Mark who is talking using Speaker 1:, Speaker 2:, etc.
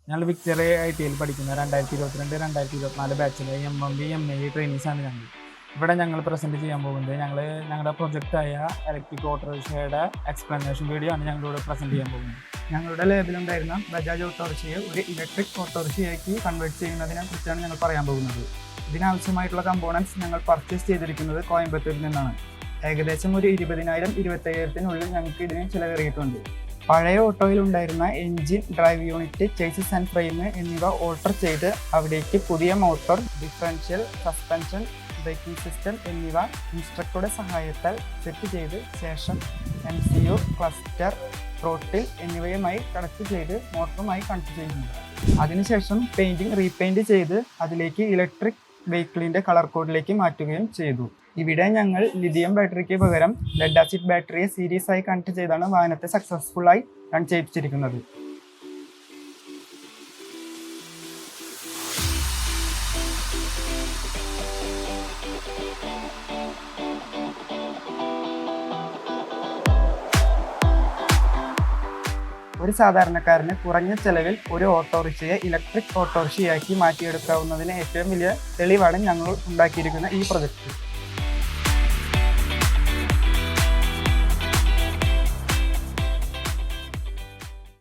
Speaker 1: ഞങ്ങൾ വിക്ടറി ITയിൽ പഠിക്കുന്ന 2022-2024 ബാച്ചിലെ MMB MA ട്രെയിനീസാണ് ഞങ്ങൾ. ഇവിടെ ഞങ്ങൾ പ്രസൻറ്റ് ചെയ്യാൻ പോകുന്നത് ഞങ്ങളുടെ പ്രൊജക്റ്റായ ഇലക്ട്രിക് ഓട്ടോറിക്ഷയുടെ എക്സ്പ്ലനേഷൻ വീഡിയോ ആണ് ഞങ്ങളിവിടെ പ്രസൻറ്റ് ചെയ്യാൻ പോകുന്നത്. ഞങ്ങളുടെ ലേബിലുണ്ടായിരുന്ന ബജാജ് ഓട്ടോറിക്ഷയെ ഒരു ഇലക്ട്രിക് ഓട്ടോറിക്ഷയാക്കി കൺവേർട്ട് ചെയ്യുന്നതിനെ കുറിച്ചാണ് ഞങ്ങൾ പറയാൻ പോകുന്നത്. ഇതിനാവശ്യമായിട്ടുള്ള കമ്പോണൻസ് ഞങ്ങൾ പർച്ചേസ് ചെയ്തിരിക്കുന്നത് കോയമ്പത്തൂരിൽ നിന്നാണ്. ഏകദേശം ഒരു 20,000-25,000 ഞങ്ങൾക്ക് ഇതിന് ചിലവേറിയിട്ടുണ്ട്. പഴയ ഓട്ടോയിൽ ഉണ്ടായിരുന്ന engine, drive unit, chassis and frame എന്നിവ ഓൾട്ടർ ചെയ്ത് അവിടേക്ക് പുതിയ motor, differential, suspension, braking system എന്നിവ ഇൻസ്ട്രക്ടറുടെ സഹായത്താൽ സെറ്റ് ചെയ്ത് ശേഷം MCU, ക്ലസ്റ്റർ, ത്രോട്ടിൽ എന്നിവയുമായി കണക്ട് ചെയ്ത് മോട്ടറുമായി കണക്ട് ചെയ്യുന്നു. അതിനുശേഷം പെയിൻറ്റിങ് റീപെയിൻറ്റ് ചെയ്ത് അതിലേക്ക് ഇലക്ട്രിക് വെഹിക്കിളിൻ്റെ കളർ കോഡിലേക്ക് മാറ്റുകയും ചെയ്തു. ഇവിടെ ഞങ്ങൾ ലിഥിയം ബാറ്ററിക്ക് പകരം ലെഡ് ആസിഡ് ബാറ്ററിയെ സീരീസ് ആയി കണക്ട് ചെയ്താണ് വാഹനത്തെ സക്സസ്ഫുള്ളായി റൺ ചെയ്യിപ്പിച്ചിരിക്കുന്നത്. ഒരു സാധാരണക്കാരന് കുറഞ്ഞ ചെലവിൽ ഒരു ഓട്ടോറിക്ഷയെ ഇലക്ട്രിക് ഓട്ടോറിക്ഷയാക്കി മാറ്റിയെടുക്കാവുന്നതിന് ഏറ്റവും വലിയ തെളിവാണ് ഞങ്ങൾ ഉണ്ടാക്കിയിരിക്കുന്ന ഈ പ്രൊജക്റ്റ്.